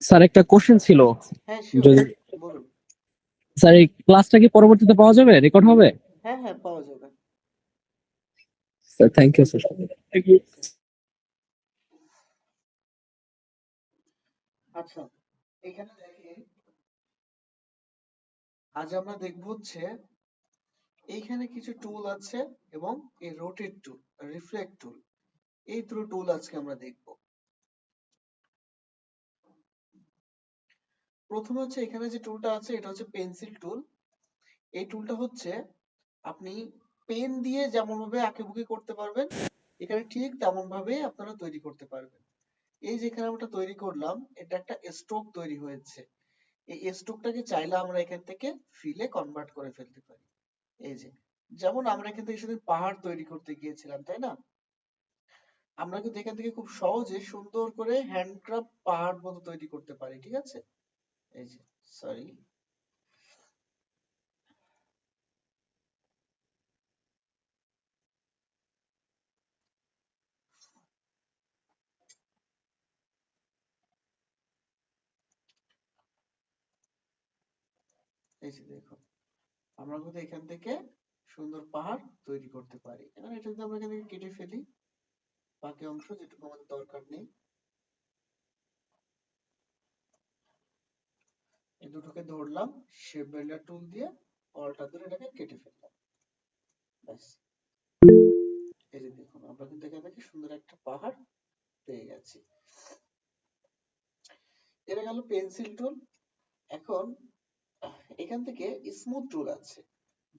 Sir একটা question ছিল। হ্যাঁ শিওর, যদি বলুন। স্যার এই ক্লাসটা কি পরবর্তীতে পাওয়া যাবে, রেকর্ড হবে? হ্যাঁ হ্যাঁ, পাওয়া যাবে। Sir thank you sir. Okay. আচ্ছা, এখানে দেখেন, আজ আমরা দেখব হচ্ছে এইখানে কিছু টুল আছে এবং এই রোটেট টুল, রিফ্লেক্ট টুল, এই দুটো টুল আজকে আমরা দেখব। প্রথমে হচ্ছে এখানে যে টুলটা আছে এটা হচ্ছে পেন্সিল টুল। এই টুলটা হচ্ছে আপনি পেন দিয়ে যেমন ভাবে আঁকিবুকি করতে পারবেন, এখানে ঠিক তেমন ভাবে আপনারা তৈরি করতে পারবেন। এই যেখানে আমরা তৈরি করলাম, এটা একটা স্ট্রোক তৈরি হয়েছে। এই স্ট্রোকটাকে চাইলে আমরা এখান থেকে ফিলে কনভার্ট করে ফেলতে পারি। এই যে, যেমন আমরা এখান থেকে সেদিন পাহাড় তৈরি করতে গিয়েছিলাম, তাই না? আমরা কিন্তু এখান থেকে খুব সহজে সুন্দর করে হ্যান্ডক্রাফট পাহাড় মতো তৈরি করতে পারি, ঠিক আছে? এই যে, সরি, এই যে দেখুন, আমরা কিন্তু এখান থেকে সুন্দর পাহাড় তৈরি করতে পারি। এবার এটা যদি আমরা এখান থেকে কেটে ফেলি, বাকি অংশ যেটুকু আমাদের দরকার নেই, এই দুটোকে ধরলাম, শেপ বিল্ডার টুল দিয়ে অল্টা ধরে এটাকে কেটে ফেললাম, ব্যাস। এই যে দেখুন, আমরা কিন্তু এখান থেকে সুন্দর একটা পাহাড় পেয়ে গেছি। এটা গেল পেন্সিল টুল। এখন এখান থেকে স্মুথ টুল আছে।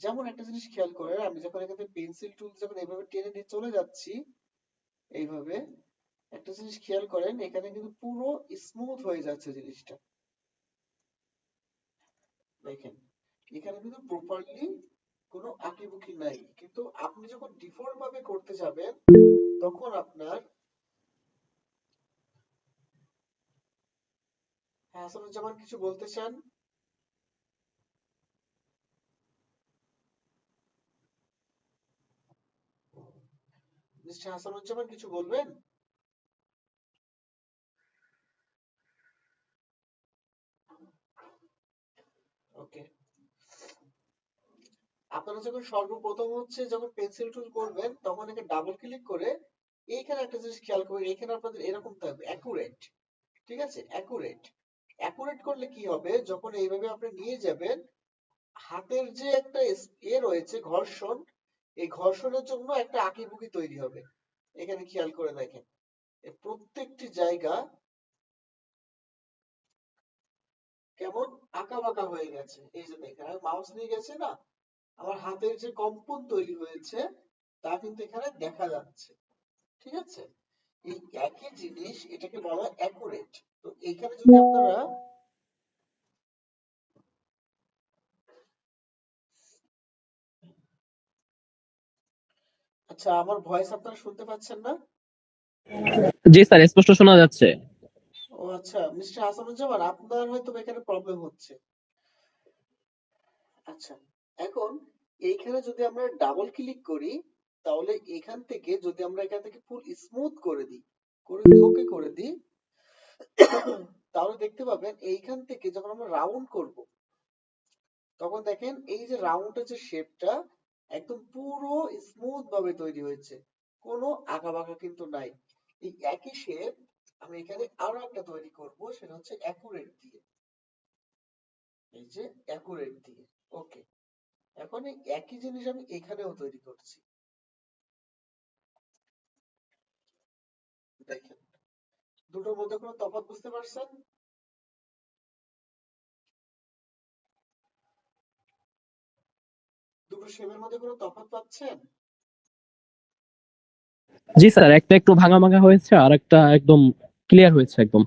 যেমন একটা জিনিস খেয়াল করেন, আমি যখন এখান থেকে পেন্সিল টুল যখন এইভাবে টেনে নিয়ে চলে যাচ্ছি, এইভাবে একটা জিনিস খেয়াল করেন, এখানে কিন্তু পুরো স্মুথ হয়ে যাচ্ছে জিনিসটা। দেখেন, এখানে কিন্তু প্রপারলি কোনো আঁকিবুকি নাই, কিন্তু আপনি যখন ডিফল্ট ভাবে করতে যাবেন তখন আপনার, হ্যাঁ হাসানুজ্জামান কিছু বলতে চান? মিস্টার হাসানুজ্জামান কিছু বলবেন? ওকে। আপনারা যখন সর্বপ্রথম হচ্ছে যখন পেন্সিল টুল করবেন তখন একে ডাবল ক্লিক করে এইখানে একটা জিনিস খেয়াল করবেন, এখানে আপনাদের এরকম থাকবে অ্যাকুরেট, ঠিক আছে? অ্যাকুরেট, অ্যাকুরেট করলে কি হবে, যখন এইভাবে আপনি নিয়ে যাবেন, হাতের যে একটা রয়েছে ঘর্ষণ, এই ঘর্ষণের জন্য একটা আঁকিবুকি তৈরি হবে। এখানে খেয়াল করে দেখেন, এর প্রত্যেকটি জায়গা কেমন আঁকা বাঁকা হয়ে গেছে। এই যে দেখেন, আমি মাউস নিয়ে গেছি না, আমার হাতের যে কম্পন তৈরি হয়েছে তা কিন্তু এখানে দেখা যাচ্ছে, ঠিক আছে? এই একই জিনিস, এটাকে বলা হয় অ্যাকুরেট। তো এখানে যদি আপনারা, আচ্ছা আমার ভয়েস আপনারা শুনতে পাচ্ছেন না? জি স্যার, স্পষ্ট শোনা যাচ্ছে। ও আচ্ছা, মিস্টার হাসানুজ্জামান আপনার হয়তো এখানে প্রবলেম হচ্ছে। আচ্ছা, এখন এইখানে যদি আমরা ডাবল ক্লিক করি, তাহলে এখান থেকে যদি আমরা এখান থেকে ফুল স্মুথ করে দিই, করে দিই, ওকে করে দিই, তাহলে দেখতে পাবেন এইখান থেকে যখন আমরা রাউন্ড করব, তখন দেখেন এই যে রাউন্ডের যে শেপটা একদম পুরো স্মুথ ভাবে তৈরি হয়েছে, কোনো আঁকা বাঁকা কিন্তু নাই। এই একই শেপ আমি এখানে আরো একটা তৈরি করব, সেটা হচ্ছে অ্যাকুরেট দিয়ে। এই যে অ্যাকুরেট দিয়ে, ওকে। এখন এই একই জিনিস আমি এখানেও তৈরি করছি, দেখেন। দুটোর মধ্যে কোনো তফাৎ বুঝতে পারছেন? দুটো শেপের মধ্যে কোনো তফাৎ পাচ্ছেন? জি স্যার, একটা একটু ভাঙা ভাঙা হয়েছে আর একটা একদম ক্লিয়ার হয়েছে একদম।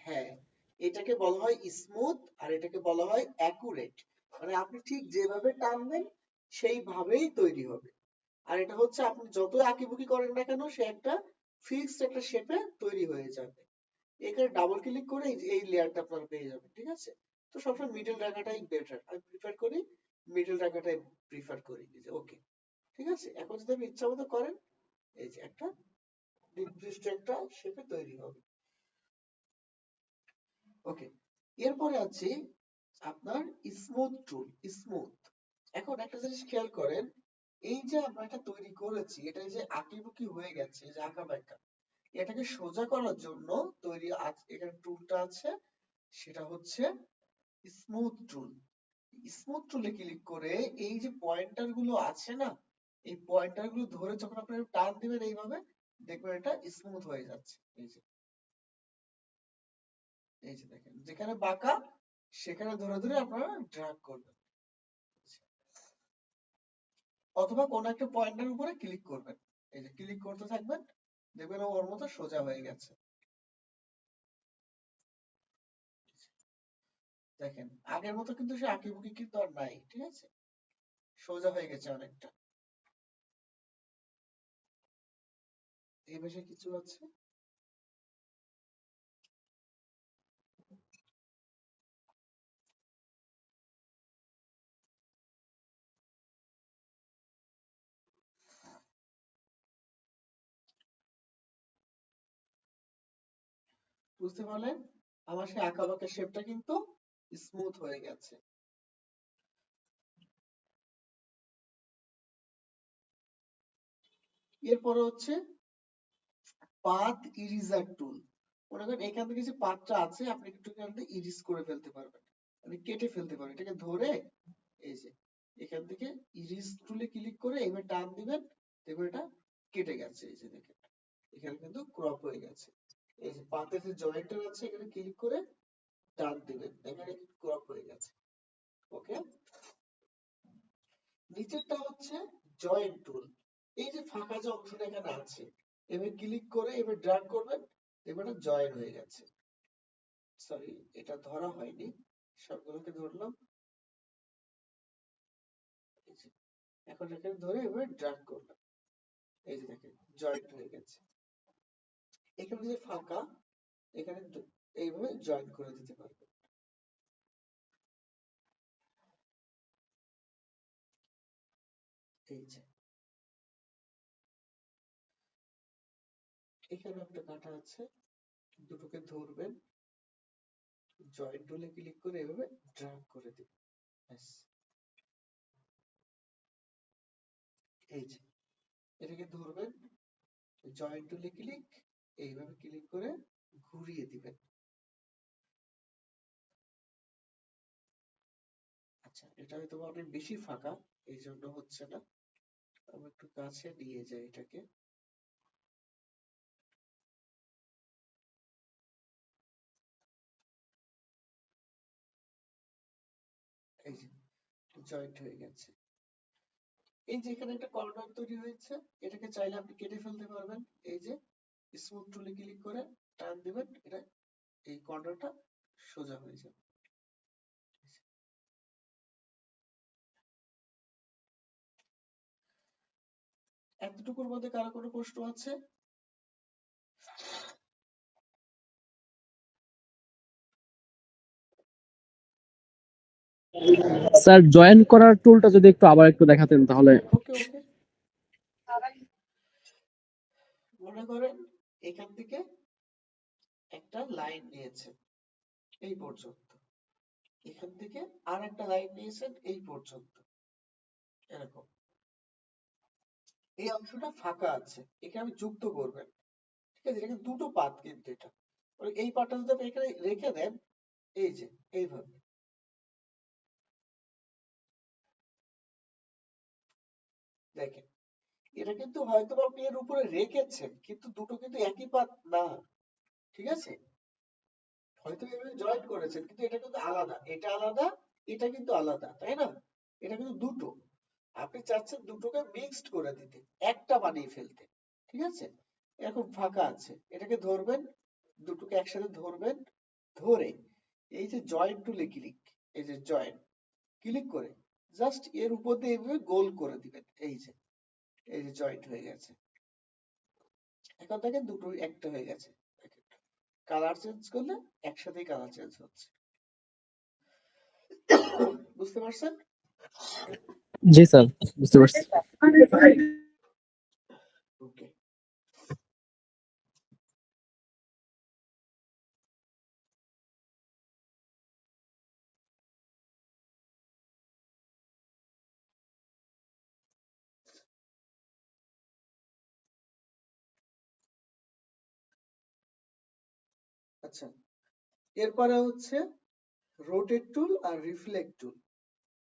হ্যাঁ, এটাকে বলা হয় স্মুথ আর এটাকে বলা হয় অ্যাকুরেট। মানে আপনি ঠিক যেভাবে টানবেন সেইভাবেই তৈরি হবে। আর এটা হচ্ছে আপনি যত আঁকিবুকি করেন না কেন, সে একটা ফিক্সড একটা শেপে তৈরি হয়ে যাবে। এখানে ডাবল ক্লিক করে এই লেয়ারটা আপনারা পেয়ে যাবেন, ঠিক আছে? তো সবসময় মিডল রাখাটাই বেটার, আমি প্রিফার করি, মিডল রাখাটাই প্রিফার করি। ওকে, ঠিক আছে। এখন যদি আপনি ইচ্ছা মতো করেন, এই যে একটা নির্দিষ্ট একটা শেপে তৈরি হবে। ওকে, এরপরে আছে আপনার স্মুথ টুল। স্মুথ, এখন একটা জিনিস খেয়াল করেন, এই যে আমরা এটা তৈরি করেছি, এটা যে আঁকিবুকি হয়ে গেছে, যে আঁকা বাঁকা, এটাকে সোজা করার জন্য তৈরি এখানে টুলটা আছে, সেটা হচ্ছে স্মুথ টুল। স্মুথ টুলে ক্লিক করে এই যে পয়েন্টার গুলো আছে না, এই পয়েন্টার গুলো ধরে যখন আপনি টান দিবেন এইভাবে, দেখবেন এটা স্মুথ হয়ে যাচ্ছে। এই যে দেখেন, যেখানে বাঁকা সেখানে ধরে ধরে আপনারা ড্র্যাগ করবেন, অথবা কোন একটা পয়েন্টের উপরে ক্লিক করবেন। এই যে ক্লিক করতে থাকবেন, দেখবেন ওর মতো সোজা হয়ে গেছে। দেখেন আগের মতো কিন্তু সে আঁকিবুকি কিন্তু আর নাই, ঠিক আছে, সোজা হয়ে গেছে অনেকটা। এই পাশে কিছু আছে, বুঝতে পারলেন? আমার সেই আঁকা বাঁকা শেপটা কিন্তু স্মুথ হয়ে গেছে। এরপরে হচ্ছে পাথ ইরেজার টুল। মনে করেন এখান থেকে যে পাথটা আছে, আপনি একটু এখান থেকে ইরেজ করে ফেলতে পারবেন, মানে কেটে ফেলতে পারবেন। এটাকে ধরে এই যে এখান থেকে ইরেজ টুলে ক্লিক করে এবার টান দিবেন, দেখবেন এটা কেটে গেছে। এই যে দেখেন এখানে কিন্তু ক্রপ হয়ে গেছে। এই যে পাতের যে জয়েন্টার আছে, এখানে ক্লিক করে টান দিবেন, এখানে ক্রপ হয়ে গেছে। ওকে, নিচেরটা হচ্ছে জয়েন্ট টুল। এই যে ফাঁকা যে অংশটা এখানে আছে, এবার ক্লিক করে এবার ড্র্যাগ করবেন, এবার জয়েন হয়ে গেছে। সরি, এটা ধরা হয়নি, সবগুলোকে ধরলাম। এই যে, এখন এখানে ধরে এবার ড্র্যাগ করলাম, এই যে দেখেন জয়েন্ট হয়ে গেছে। এখানে যে ফাঁকা, এখানে এইভাবে জয়েন করে দিতে পারবেন। এই যে এখানে একটা কাটা আছে, দুটোকে ধরবেন, জয়েন্ট টুলে ক্লিক করে এভাবে ড্র্যাগ করে দিবেন। ব্যাস, এই যে এটাকে ধরবেন, জয়েন্ট টুলে ক্লিক, এইভাবে ক্লিক করে ঘুরিয়ে দিবেন। আচ্ছা, এটা হয়তো অনেক বেশি ফাঁকা, এই জন্য হচ্ছে না। আমি একটু কাছে নিয়ে যাই এটাকে। এই যে জয়েন্ট হয়ে গেছে। এই যে এখানে একটা কর্নার তৈরি হয়েছে, এটাকে চাইলে আপনি কেটে ফেলতে পারবেন। এই যে স্মুথ টুলে ক্লিক করে টান দিবেন, এটা এই কর্নারটা সোজা হয়ে যাবে। এতটুকুর মধ্যে কারো কোনো প্রশ্ন আছে? স্যার জয়েন করার টুলটা যদি একটু আবার একটু দেখাতেন তাহলে। ওকে ওকে, মনে করেন এখান থেকে একটা লাইন নিয়েছেন এই পর্যন্ত, এখান থেকে আর একটা লাইন নিয়েছেন এই পর্যন্ত, এরকম। এই অংশটা ফাঁকা আছে, এখানে আপনি যুক্ত করবেন, ঠিক আছে, এখানে দুটো পাত কিন্তু এটা। এই পাতটা যদি আপনি এখানে রেখে দেন, এই যে এইভাবে, দেখেন এটা কিন্তু হয়তো আপনি এর উপরে রেখেছেন, কিন্তু দুটো কিন্তু একই পাত না, ঠিক আছে, হয়তো এভাবে জয়েন করেছেন, কিন্তু এটা কিন্তু আলাদা, এটা আলাদা, এটা কিন্তু আলাদা, তাই না? এটা কিন্তু দুটো, আপনি চাচ্ছেন দুটোকে মিক্সড করে দিতে, একটা বানিয়ে ফেলতে, ঠিক আছে। এরকম ফাঁকা আছে, এটাকে ধরবেন, দুটোকে একসাথে ধরবেন, ধরে এই যে জয়েন্ট টুলে ক্লিক, এই যে জয়েন্ট ক্লিক করে জাস্ট এর উপর দিয়ে এভাবে গোল করে দিবেন। এই যে জয়েন্ট হয়ে গেছে। এখন দেখেন দুটো একটা হয়ে গেছে, কালার চেঞ্জ করলে একসাথেই কালার চেঞ্জ হচ্ছে। বুঝতে পারছেন? জি স্যার, বুঝতে পারছি। ওকে। আচ্ছা, এরপরে হচ্ছে রোটেট টুল আর রিফ্লেক্ট টুল।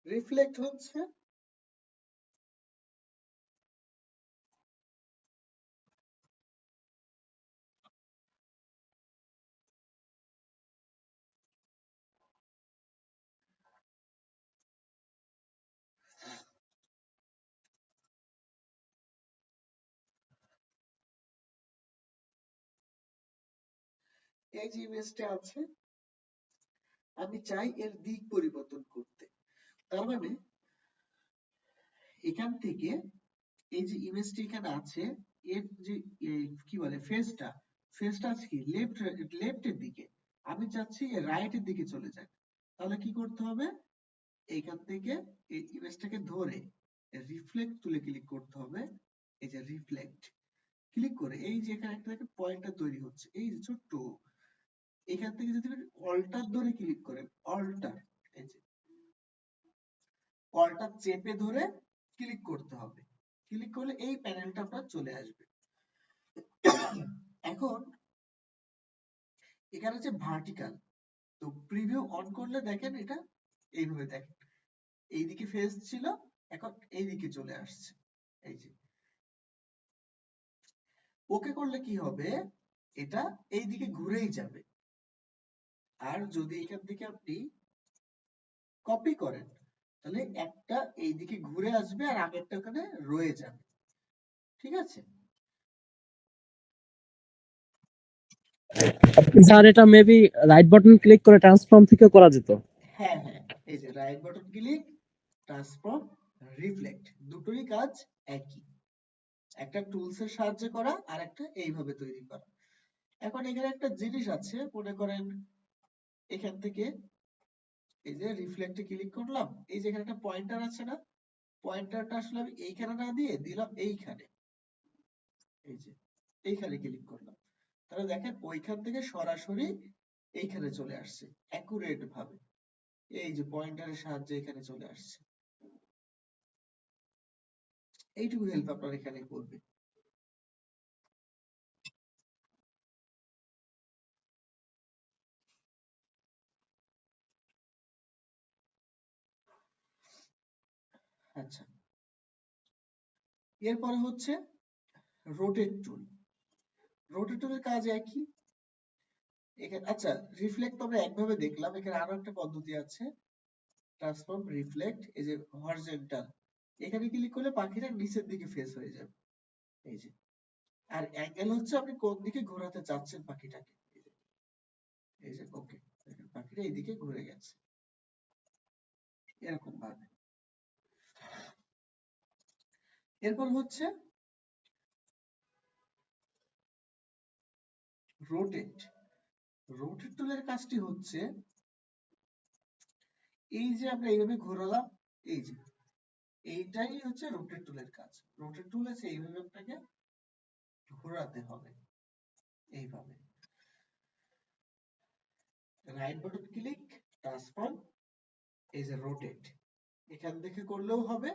রিফ্লেক্ট হচ্ছে এই যে ইমেজটা আছে, আমি চাই এর দিক পরিবর্তন করতে। তার মানে এখান থেকে এই যে ইমেজটি এখানে আছে, এর যে কি বলে ফেসটা আছে কি লেফটের দিকে, আমি চাচ্ছি এর রাইটের দিকে চলে যাক। তাহলে কি করতে হবে, এইখান থেকে এই ইমেজটাকে ধরে রিফ্লেক্ট টুলে ক্লিক করতে হবে। এই যে রিফ্লেক্ট ক্লিক করে এই যে এখানে একটা পয়েন্টার তৈরি হচ্ছে, এই যে ছোট্ট, এখান থেকে যদি অল্টার ধরে ক্লিক করেন, অল্টার, এই যে অল্টার চেপে ধরে ক্লিক করতে হবে। ক্লিক করলে এই প্যানেলটা আপনার চলে আসবে। এখন এখানে হচ্ছে ভার্টিক্যাল, তো প্রিভিউ অন করলে দেখেন এটা এইভাবে দেখেন, এইদিকে ফেস ছিল, এখন এইদিকে চলে আসছে। এই যে ওকে করলে কি হবে, এটা এইদিকে ঘুরেই যাবে। আর যদি এখান থেকে আপনি কপি করেন, তাহলে একটা এইদিকে ঘুরে আসবে আর আগেরটা ওখানে রয়ে যাবে। ঠিক আছে? স্যার এটা মেবি রাইট বাটন ক্লিক করে ট্রান্সফর্ম থেকে করা যেত। হ্যাঁ হ্যাঁ, এই যে right button click, transform, reflect, দুটোই কাজ একই। একটা টুলস এর সাহায্যে করা আর একটা এইভাবে তৈরি করা। এখন এখানে একটা জিনিস আছে, মনে করেন এখান থেকে এই যে রিফ্লেক্টে ক্লিক করলাম, এই যে এখানে একটা পয়েন্টার আছে না, পয়েন্টারটা আসলে আমি এইখানে না দিয়ে দিলাম এইখানে, এই যে এইখানে ক্লিক করলাম, তাহলে দেখেন ওইখান থেকে সরাসরি এইখানে চলে আসছে অ্যাকুরেট ভাবে। এই যে পয়েন্টারের সাহায্যে এখানে চলে আসছে। এইটুকু হেল্প আপনার এখানে করবে। আচ্ছা, এরপরে হচ্ছে রোটেট টুল। রোটেট টুলের কাজ একই। এখানে আচ্ছা, রিফ্লেক্ট আমরা একভাবে দেখলাম, এখানে আরো একটা পদ্ধতি আছে, ট্রান্সফর্ম রিফ্লেক্ট, এই যে হরিজন্টাল, এখানে ক্লিক করলে পাখিটা নিচের দিকে ফেস হয়ে যাবে। এই যে, আর অ্যাঙ্গেল হচ্ছে আপনি কোন দিকে ঘোরাতে চাচ্ছেন পাখিটাকে। এই যে ওকে, পাখিটা এইদিকে ঘুরে গেছে এরকম ভাবে। এরপর হচ্ছে রোটেট। রোটেট টুলের কাজটি হচ্ছে এই যে আমরা এইভাবে ঘোরালাম, এই যে এইটাই হচ্ছে রোটেট টুলের কাজ। রোটেট টুল আছে এইভাবে আপনাকে ঘোরাতে হবে, এইভাবে রাইট বাটন ক্লিক, ট্রান্সফর্ম, এই যে রোটেট, এখান থেকে করলেও হবে,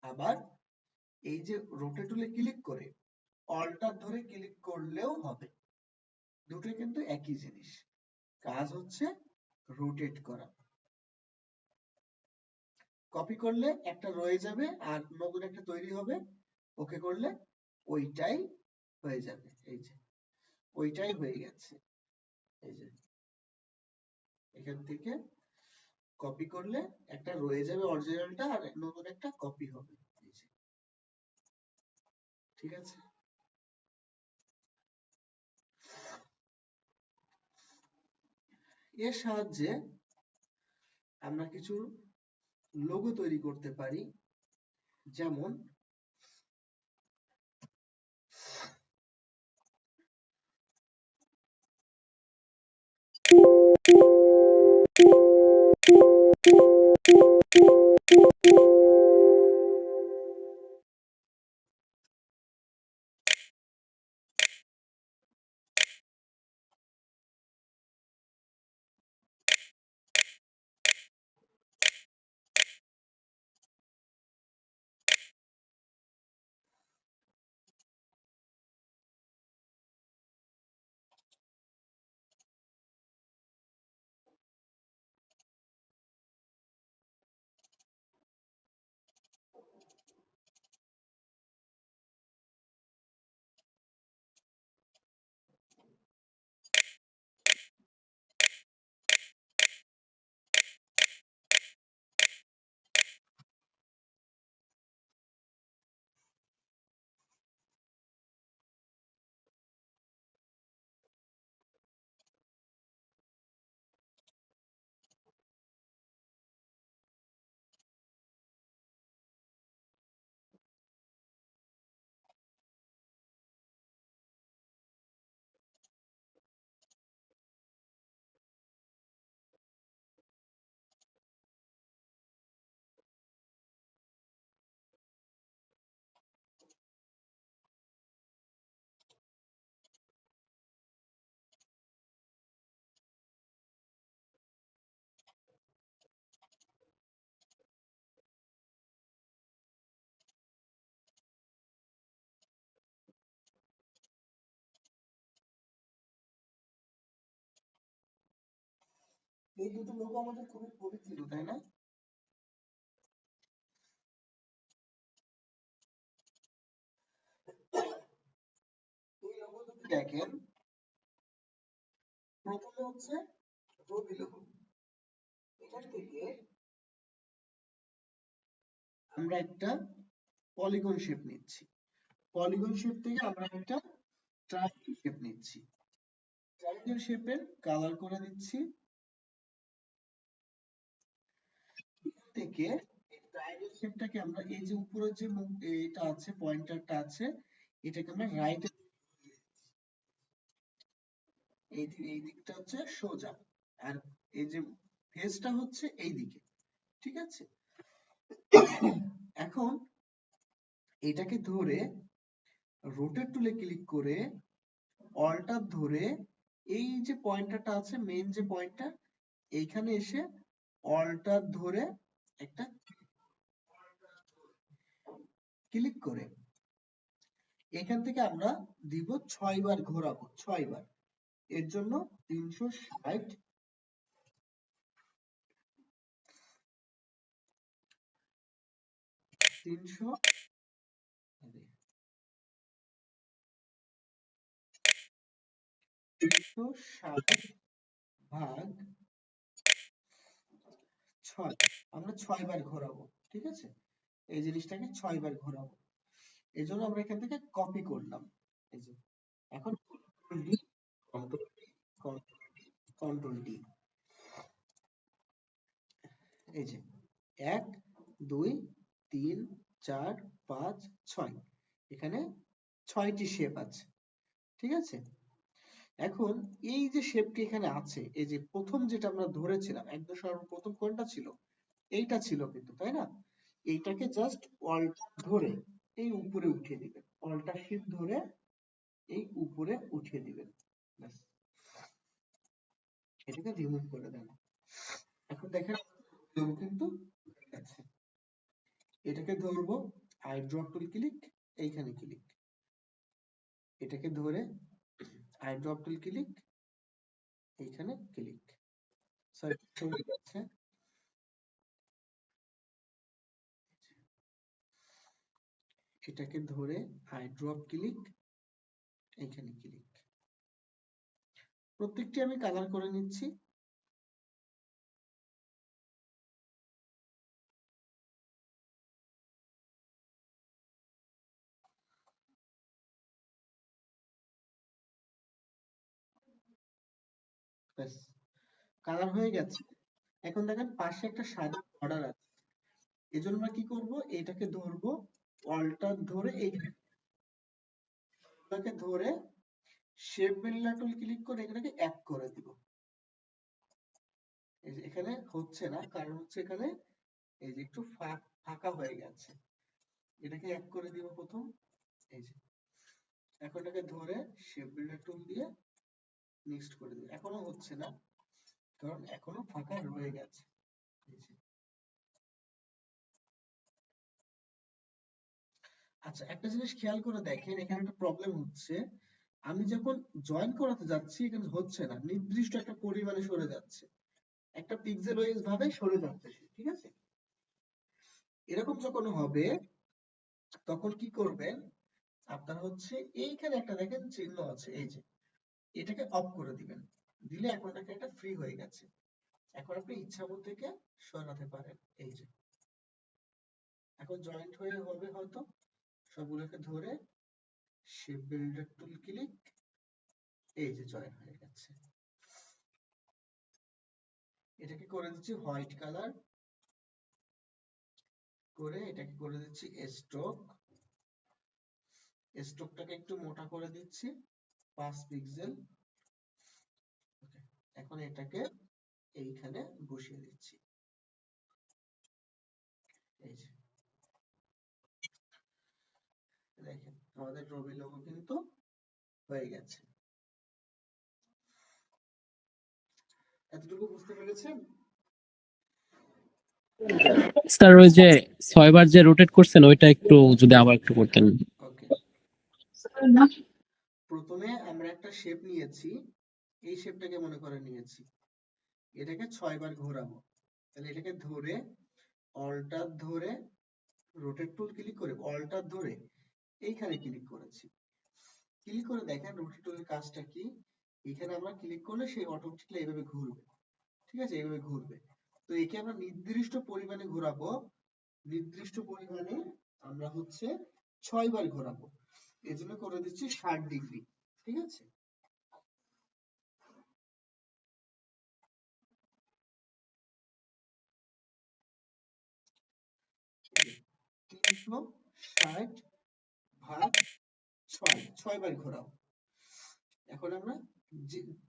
আবার এই যে রোটেট টুলে ক্লিক করে অল্টার ধরে ক্লিক করলেও হবে। দুটোই কিন্তু একই জিনিস, কাজ হচ্ছে রোটেট করা। কপি করলে একটা রয়ে যাবে আর নতুন একটা তৈরি হবে, ওকে করলে ওইটাই হয়ে যাবে। এই যে ওইটাই হয়ে গেছে। এই যে এখান থেকে কপি করলে একটা রয়ে যাবে অরিজিনালটা আর নতুন একটা কপি হবে। এই যে, ঠিক আছে? এর সাহায্যে আমরা কিছু লোগো তৈরি করতে পারি, যেমন এই দুটো লোগো আমাদের খুবই পরিচিত, তাই না? এই লোগো দুটো দেখেন, প্রথমে হচ্ছে রবি লোগো। এখান থেকে আমরা একটা পলিগন শেপ নিচ্ছি, পলিগন শেপ থেকে আমরা একটা ট্রায়াঙ্গেল শেপ নিচ্ছি, ট্রায়াঙ্গেল শেপের কালার করে দিচ্ছি। এখান থেকে এই ট্রায়াঙ্গেল শেপটাকে আমরা এই যে উপরে যে এটা আছে, পয়েন্টারটা আছে, এটাকে আমরা রাইটে, এই দিকটা হচ্ছে সোজা, আর এই যে ফেসটা হচ্ছে এই দিকে, ঠিক আছে? এখন এটাকে ধরে রোটেট টুলে ক্লিক করে অল্টার ধরে এই যে পয়েন্টারটা আছে, মেইন যে পয়েন্টটা, এইখানে এসে অল্টার ধরে একটা ক্লিক করে এখান থেকে আমরা দিব 6 বার ঘোরাবো, 6 বার। এর জন্য 360, 360 ভাগ 6, আমরা 6 বার ঘোরাবো, ঠিক আছে? এই জিনিসটাকে 6 বার ঘোরাবো। এই জন্য আমরা এখান থেকে কপি করলাম, এই যে। এখন কন্ট্রোল ডি, এই যে 1 2 3 4 5 6, এখানে 6টি শেপ আছে, ঠিক আছে? এখন এই যে শেপটি এখানে আছে, এই যে প্রথম যেটা আমরা ধরেছিলাম, একদম সর্বপ্রথম কোনটা ছিল? এইটা ছিল কিন্তু, তাই না? এইটাকে জাস্ট অল্ট ধরে এই উপরে উঠিয়ে দিবেন, অল্টা শিফট ধরে এই উপরে উঠিয়ে দিবেন, ব্যাস। এটাকে রিমুভ করে দেন। এখন দেখেন কিন্তু আছে। এটাকে ধরবো, আই ড্রপ টুল ক্লিক, এইখানে ক্লিক, এটাকে ধরে আই ড্রপ টুল ক্লিক, এইখানে ক্লিক, সরি চলে যাচ্ছে। এটাকে ধরে আই ড্রপ ক্লিক, এইখানে ক্লিক। প্রত্যেকটি আমি কালার করে নিচ্ছি। ব্যাস, কালার হয়ে গেছে। এখন দেখেন পাশে একটা সাদা বর্ডার আছে, এজন্য আমরা কি করব, এটাকে ধরবো, অল্টার ধরে এইটাকে ধরে শেপ বিল্ডার টুল ক্লিক করে এটাকে এক করে দিব। এই যে এখানে হচ্ছে না, কারণ হচ্ছে এখানে এই যে একটু ফাঁকা হয়ে গেছে, এটাকে এক করে দিব প্রথম। এই যে এখন এটাকে ধরে শেপ বিল্ডার টুল দিয়ে নেক্সট করে দিব। এখনো হচ্ছে না, কারণ এখনো ফাঁকা রয়ে গেছে। এই যে। আচ্ছা, একটা জিনিস খেয়াল করে দেখেন, এখানে একটা প্রবলেম হচ্ছে, আমি যখন জয়েন করাতে যাচ্ছি এখানে হচ্ছে না, নির্দিষ্ট একটা পরিমাণে সরে যাচ্ছে, একটা পিক্সেল ওয়াইজ ভাবে সরে যাচ্ছে সে, ঠিক আছে? এরকম যখন হবে তখন কি করবেন, আপনার হচ্ছে এইখানে একটা দেখেন চিহ্ন আছে, এই যে এটাকে অফ করে দিবেন, দিলে এখন এটাকে একটা ফ্রি হয়ে গেছে। এখন আপনি ইচ্ছা মতো থেকে সরাতে পারেন, এই যে এখন জয়েন্ট হয়ে হবে হয়তো, সবগুলোকে ধরে শেপ বিল্ডার টুল ক্লিক, এই যে জয়েন হয়ে গেছে। এটাকে করে দিচ্ছি হোয়াইট কালার করে, এটাকে করে দিচ্ছি স্ট্রোক, স্ট্রোকটাকে একটু মোটা করে দিচ্ছি 5 পিক্সেল। এখন এটাকে এইখানে বসিয়ে দিচ্ছি, এই যে দেখেন আমাদের রবি লোগো কিন্তু হয়ে গেছে। এতটুকু বুঝতে পেরেছেন? স্যার ওই যে 6 বার যে রোটেট করছেন ওইটা একটু যদি আবার একটু করতেন। ওকে, প্রথমে আমরা একটা শেপ নিয়েছি, এই শেপটাকে মনে করে নিয়েছি, এটাকে 6 বার ঘোরাবো। তাহলে এটাকে ধরে অল্টার ধরে রোটেট টুল ক্লিক করে অল্টার ধরে এইখানে ক্লিক করেছি। ক্লিক করে দেখেন রোটেট টুলের কাজটা কি। এখানে আমরা ক্লিক করলে সেই অটোমেটিক্যালি এইভাবে ঘুরবে। ঠিক আছে, এইভাবে ঘুরবে। তো একে আমরা নির্দিষ্ট পরিমাণে ঘোরাবো। নির্দিষ্ট পরিমাণে আমরা হচ্ছে 6 বার ঘোরাবো। এজন্য করে দিচ্ছি 60 ডিগ্রি। ঠিক আছে, 360 ভাগ 6, 6 বার ঘোরাও। এখন আমরা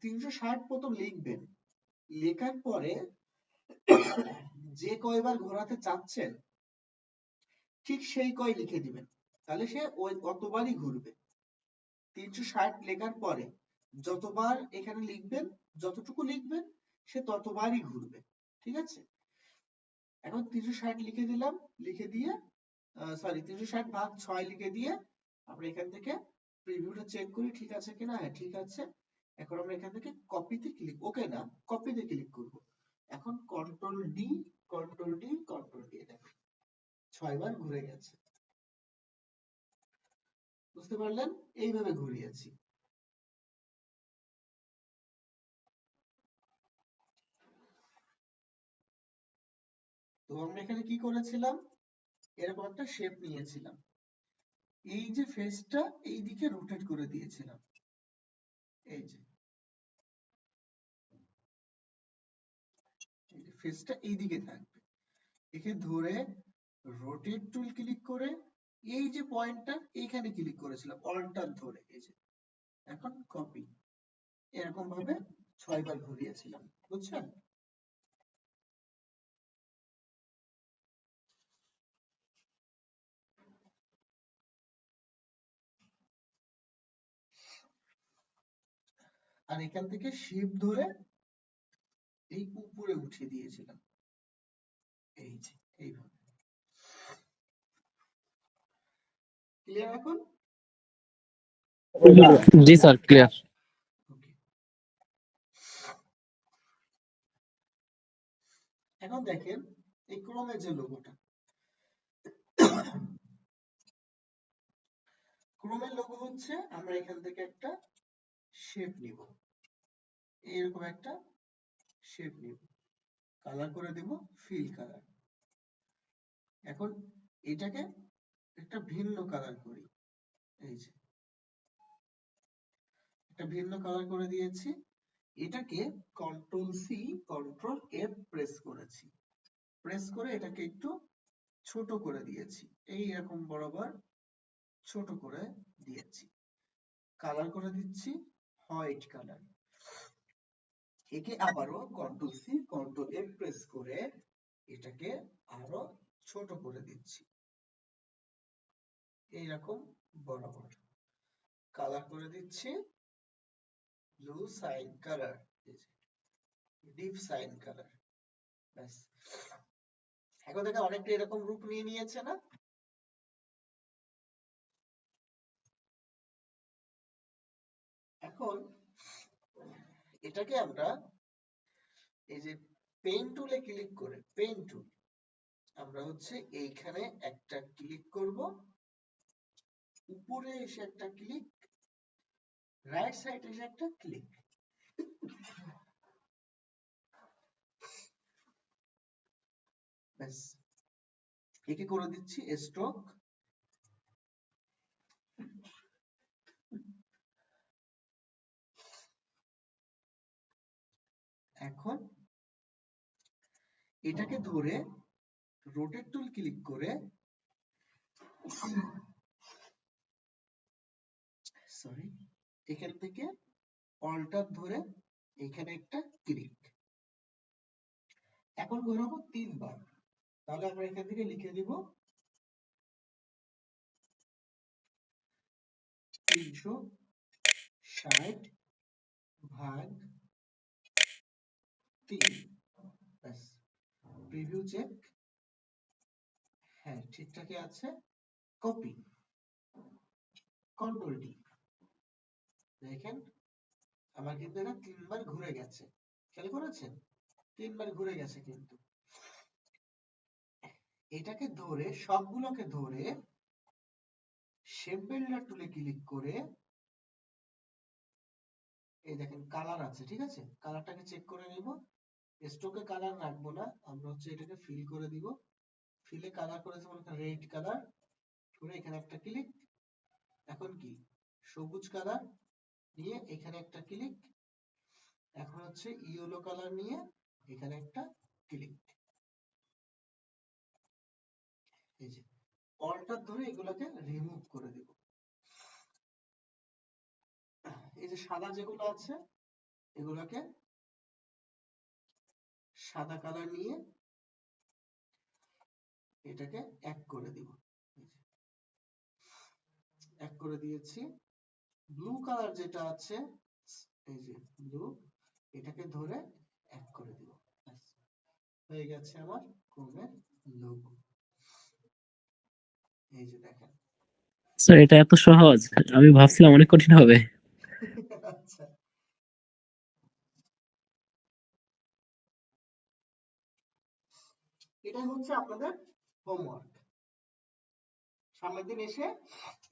360 প্রথম লিখবেন, লেখার পরে যে কয়বার ঘোরাতে চাচ্ছেন ঠিক সেই কয় লিখে দিবেন, তাহলে সে ওই অতবারই ঘুরবে। 360 লেখার পরে যতবার এখানে লিখবেন, যতটুকু লিখবেন সে ততবারই ঘুরবে। ঠিক আছে, এখন 360 লিখে দিলাম, লিখে দিয়ে সরি 360 ভাগ 6 লিখে দিয়ে আমরা এখান থেকে প্রিভিউটা চেক করি ঠিক আছে কিনা। হ্যাঁ ঠিক আছে। এখন আমরা এখান থেকে কপিতে ক্লিক, ওকে না, কপিতে ক্লিক করব। এখন control D, control D, control D, দেখো 6 বার ঘুরে গেছে। বুঝতে পারলেন? এইভাবে ঘুরিয়েছি। তো আমরা এখানে কি করেছিলাম, এরকম একটা শেপ নিয়েছিলাম, এই যে ফেসটা এই দিকে রোটেট করে দিয়েছিলাম, এই যে ফেসটা এই দিকে থাকবে। একে ধরে রোটেট টুল ক্লিক করে এই যে পয়েন্টটা এইখানে ক্লিক করেছিলাম অল্টার ধরে, এই যে এখন কপি, এরকম ভাবে 6 বার ঘুরিয়েছিলাম। বুঝছেন? আর এখান থেকে শিপ ধরে এই উপরে উঠিয়ে দিয়েছিলাম, এই যে এইভাবে। ক্লিয়ার এখন? জি স্যার, ক্লিয়ার। ওকে, এখন দেখেন এই ক্রোমের যে লোগোটা, ক্রোমের লোগো হচ্ছে আমরা এখান থেকে একটা শেপ নিব, এরকম একটা শেপ নিব, কালার করে দেব ফিল কালার। এখন এটাকে একটা ভিন্ন কালার করি, এই যে একটা ভিন্ন কালার করে দিয়েছি। এটাকে control C control F press করেছি, প্রেস করে এটাকে একটু ছোট করে দিয়েছি, এই রকম বরাবর ছোট করে দিয়েছি। কালার করে দিচ্ছি হোয়াইট কালার। একে আবারও control C control F press করে এটাকে আরো ছোট করে দিচ্ছি, এইরকম বরাবর। কালার করে দিচ্ছি blue cyan colour, deep cyan colour. ব্যাস, এখন দেখে অনেকটা এরকম রূপ নিয়ে নিয়েছে না? এখন এটাকে আমরা এই যে পেন টুলে ক্লিক করে, পেন টুল আমরা হচ্ছে এইখানে একটা ক্লিক করব, উপরে এসে একটা ক্লিক, রাইট সাইডে এসে একটা ক্লিক। ব্যাস, একে করে দিচ্ছি স্ট্রোক। এখন এটাকে ধরে রোটেট টুল ক্লিক করে, সরি, এখান থেকে অল্টার ধরে এখানে একটা ক্লিক। এখন ঘোরাবো 3 বার, তাহলে আমরা এখান থেকে লিখে দিব 360 ভাগ 3। ব্যাস, প্রিভিউ চেক, হ্যাঁ ঠিকঠাকই আছে। কপি, কন্ট্রোল ডি, দেখেন আমার কিন্তু এটা 3 বার ঘুরে গেছে, খেয়াল করেছেন? 3 বার ঘুরে গেছে কিন্তু। এটাকে ধরে সবগুলোকে ধরে শেপ বিল্ডার টুলে ক্লিক করে এই দেখেন কালার আছে, ঠিক আছে, কালারটাকে চেক করে নিব। স্ট্রোকে কালার রাখবো না, আমরা হচ্ছে এটাকে ফিল করে দিব। ফিলে কালার করেছে মনে করেন রেড কালার, করে এখানে একটা ক্লিক। এখন কি সবুজ কালার নিয়ে এখানে একটা ক্লিক। এখন হচ্ছে ইয়েলো কালার নিয়ে এখানে একটা ক্লিক। এই যে অল্টার ধরে এগুলোকে রিমুভ করে দেব। এই যে সাদা যেগুলো আছে এগুলোকে সাদা কালার নিয়ে এটাকে এক করে দিব। এক করে দিয়েছি। ব্লু কালার যেটা আছে এই যে ব্লু, এটাকে ধরে এক করে দিব। হয়ে গেছে আমার ক্রোমের লোগো। এই যে দেখেন। স্যার এটা এত সহজ, আমি ভাবছিলাম অনেক কঠিন হবে। আচ্ছা, এটাই হচ্ছে আপনাদের হোমওয়ার্ক। সামনের দিন এসে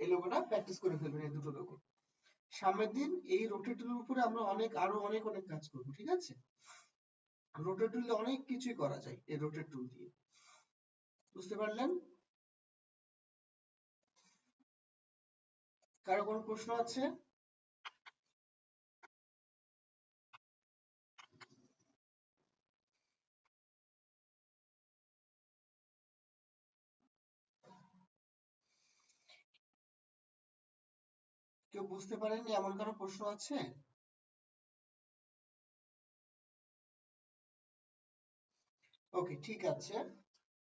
এই লোগোটা প্র্যাকটিস করে ফেলবেন, এই দুটো লোগো। সামনের দিন এই রোটেট টুলের উপরে আমরা আরো অনেক কাজ করব, ঠিক আছে। রোটেট টুলে অনেক কিছুই করা যায় এই রোটেট টুল দিয়ে, বুঝতে পারলেন? কারো কোনো প্রশ্ন আছে? কেউ বুঝতে পারেননি এমন কারো প্রশ্ন আছে? ওকে, ঠিক আছে,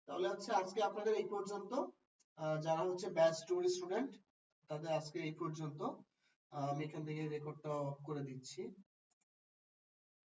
তাহলে হচ্ছে আজকে আপনাদের এই পর্যন্ত। যারা হচ্ছে ব্যাচ 2 স্টুডেন্ট তাদের আজকে এই পর্যন্ত। আমি এখান থেকে রেকর্ডটা অফ করে দিচ্ছি।